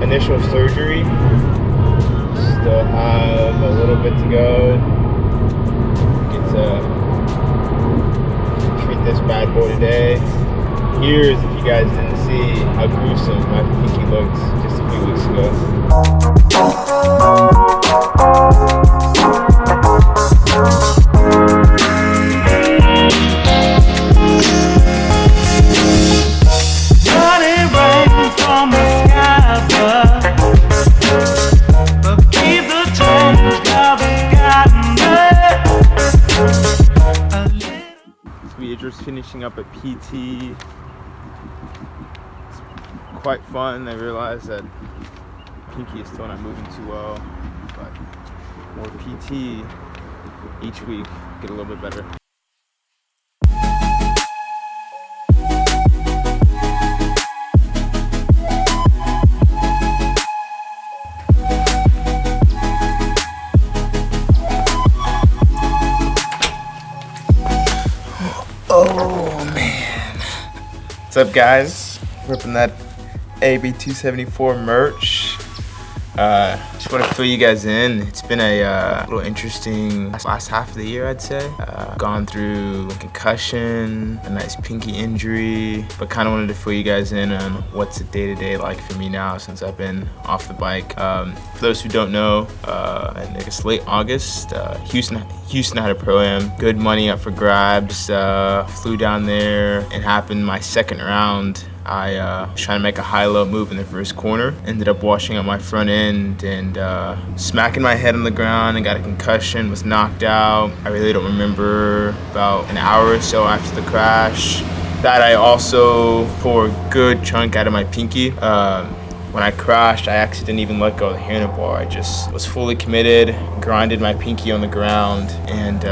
initial surgery. Still have a little bit to go. Get to treat this bad boy today. Here's, if you guys didn't see how gruesome my pinky looked just a few weeks ago. We are just finishing up at PT. It's quite fun. I realized that pinky is still not moving too well, but more PT each week, get a little bit better. Oh man. What's up, guys? Ripping that AB274 merch. Just want to fill you guys in. It's been a little interesting last half of the year, I'd say. Gone through a concussion, a nice pinky injury, but kind of wanted to fill you guys in on what's the day-to-day like for me now since I've been off the bike. For those who don't know, I guess late August, Houston had a pro-am. Good money up for grabs. Flew down there. It happened my second round. I was trying to make a high-low move in the first corner. Ended up washing up my front end and smacking my head on the ground and got a concussion, was knocked out. I really don't remember about an hour or so after the crash. That I also tore a good chunk out of my pinky. When I crashed, I actually didn't even let go of the handlebar. I just was fully committed, grinded my pinky on the ground, and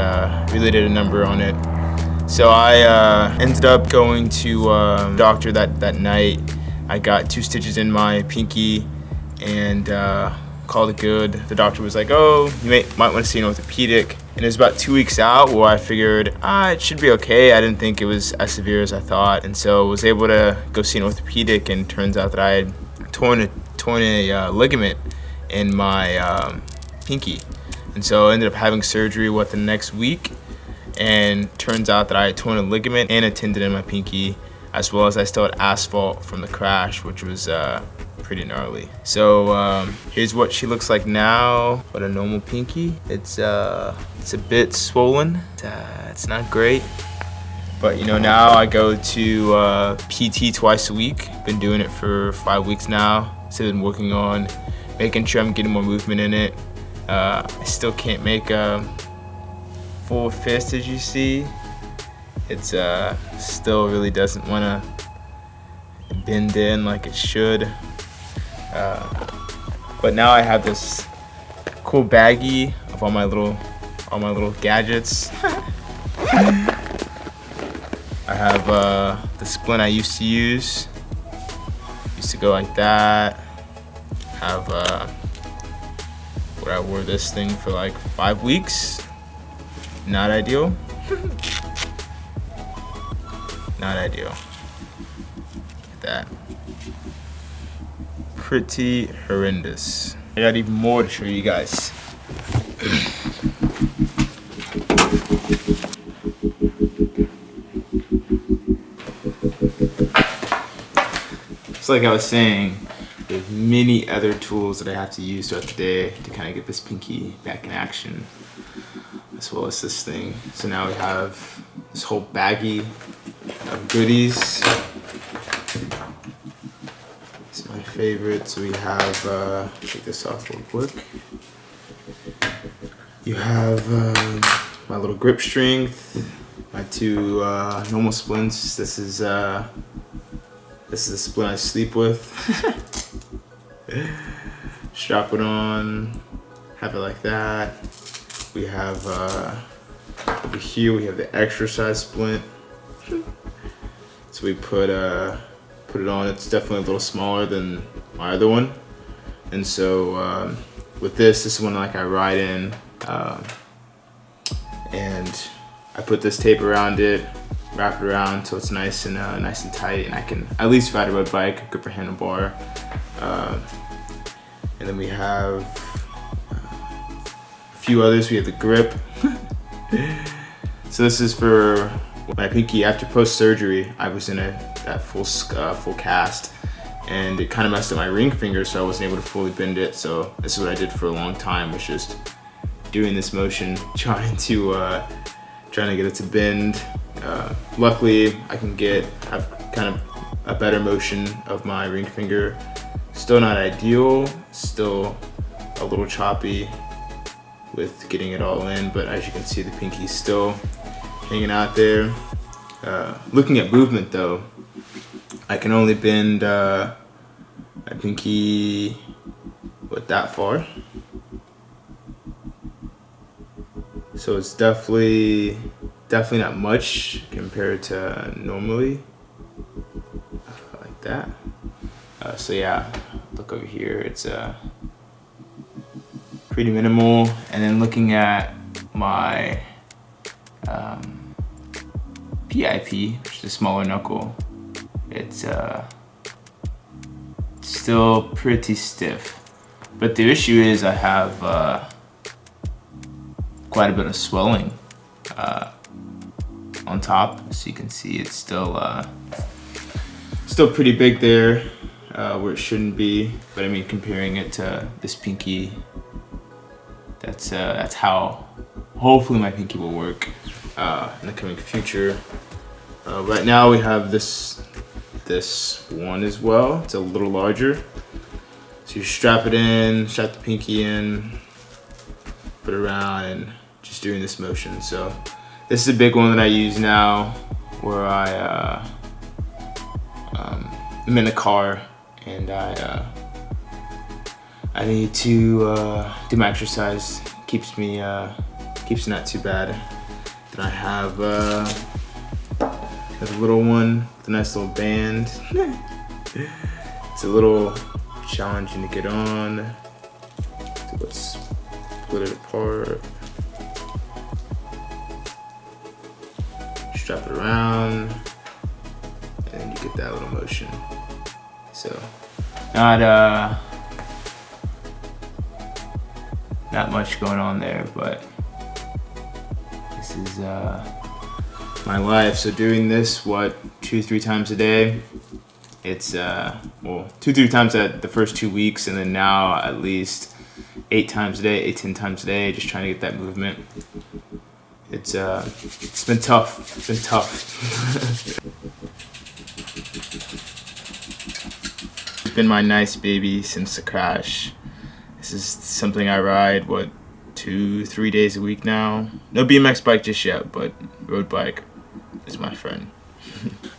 really did a number on it. So I ended up going to the doctor that night. I got 2 stitches in my pinky and called it good. The doctor was like, oh, you might want to see an orthopedic. And it was about 2 weeks out where I figured, it should be okay. I didn't think it was as severe as I thought. And so I was able to go see an orthopedic, and it turns out that I had torn a ligament in my pinky. And so I ended up having surgery the next week. And turns out that I had torn a ligament and a tendon in my pinky, as well as I still had asphalt from the crash, which was pretty gnarly. So here's what she looks like now. What a normal pinky. It's a bit swollen. It's not great, but you know, now I go to PT twice a week. Been doing it for 5 weeks now. So I've been working on making sure I'm getting more movement in it. I still can't make a full fist, as you see. It's still really doesn't want to bend in like it should. But now I have this cool baggie of all my little gadgets. I have the splint I used to use. Used to go like that. Have where I wore this thing for like 5 weeks. Not ideal. Not ideal. Look at that. Pretty horrendous. I got even more to show you guys. It's like I was saying, there's many other tools that I have to use throughout the day to kind of get this pinky back in action, as well as this thing. So now we have this whole baggie of goodies. It's my favorite. So we have, take this off real quick. You have my little grip strength, my 2 normal splints. This is the splint I sleep with. Strap it on, have it like that. We have over here we have the exercise splint. So we put it on. It's definitely a little smaller than my other one, and so with this one like I ride in, and I put this tape around it, wrap it around so it's nice and tight, and I can at least ride a road bike, grip a handlebar. And then we have a few others. We have the grip. So this is for my pinky. After post-surgery, I was in that full cast, and it kind of messed up my ring finger, so I wasn't able to fully bend it. So this is what I did for a long time, was just doing this motion, trying to get it to bend. Luckily, I can have kind of a better motion of my ring finger. Still not ideal, still a little choppy with getting it all in, but as you can see, the pinky's still hanging out there. Looking at movement though, I can only bend my pinky that far. So it's definitely not much compared to normally, like that. So yeah, look over here, it's pretty minimal. And then looking at my PIP, which is a smaller knuckle, it's still pretty stiff. But the issue is I have quite a bit of swelling on top, so you can see it's still pretty big there, where it shouldn't be. But I mean, comparing it to this pinky, that's how hopefully my pinky will work in the coming future. Right now we have this one as well. It's a little larger. So you strap it in, strap the pinky in, put it around, and just doing this motion. So this is a big one that I use now, where I'm in a car and I need to do my exercise. Keeps me not too bad. Then I have a little one with a nice little band. It's a little challenging to get on. So let's split it apart. Strap it around, and you get that little motion. So not much going on there, but this is my life. So doing this 2-3 times a day. It's 2-3 times at the first 2 weeks, and then now at least 8 times a day, 8-10 times a day, just trying to get that movement. It's been tough. It's been tough. It's been my nice baby since the crash. This is something I ride 2-3 days a week now. No BMX bike just yet, but road bike is my friend.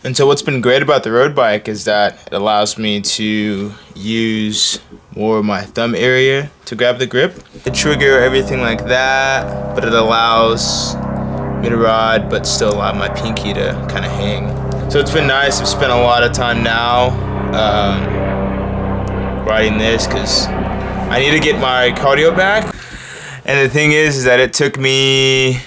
And so what's been great about the road bike is that it allows me to use more of my thumb area to grab the grip. The trigger, everything like that, but it allows me to ride but still allow my pinky to kind of hang. So it's been nice. I've spent a lot of time now riding this because I need to get my cardio back. And the thing is that it took me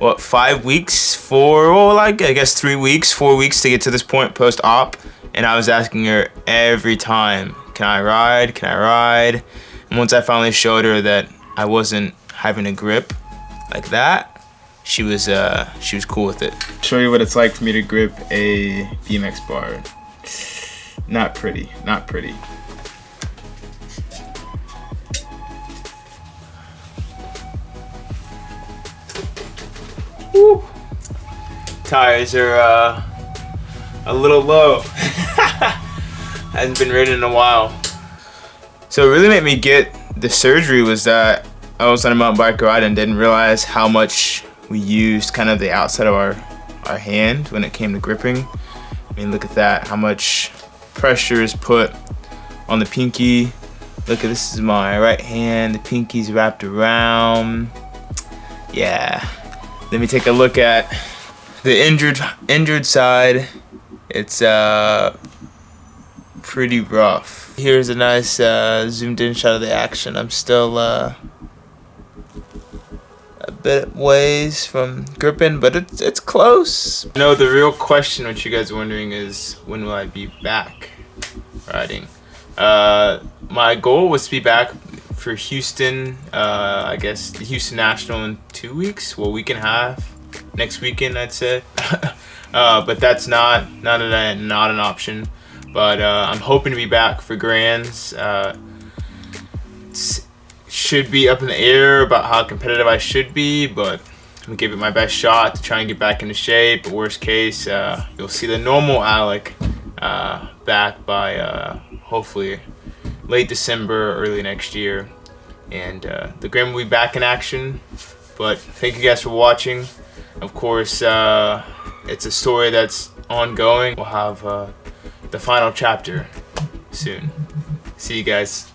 5 weeks, 3 weeks, 4 weeks to get to this point post-op. And I was asking her every time, can I ride? Can I ride? And once I finally showed her that I wasn't having a grip like that, she was cool with it. Show you what it's like for me to grip a BMX bar. Not pretty, not pretty. Woo. Tires are a little low. Hasn't been ridden in a while. So it really made me get the surgery was that I was on a mountain bike ride and didn't realize how much we used kind of the outside of our hand when it came to gripping. I mean, look at that, how much pressure is put on the pinky. Look at this is my right hand, the pinky's wrapped around. Yeah. Let me take a look at the injured side. It's pretty rough. Here's a nice zoomed in shot of the action. I'm still a bit ways from gripping, but it's close. I know the real question, what you guys are wondering, is when will I be back riding? My goal was to be back for Houston, I guess the Houston National in 2 weeks, well, week and a half, next weekend I'd say. But that's not an option. But I'm hoping to be back for Grands. Should be up in the air about how competitive I should be, but I'm gonna give it my best shot to try and get back into shape. But worst case, you'll see the normal Alec back by hopefully late December, early next year, and the Grand will be back in action. But thank you guys for watching. Of course, it's a story that's ongoing. We'll have the final chapter soon. See you guys.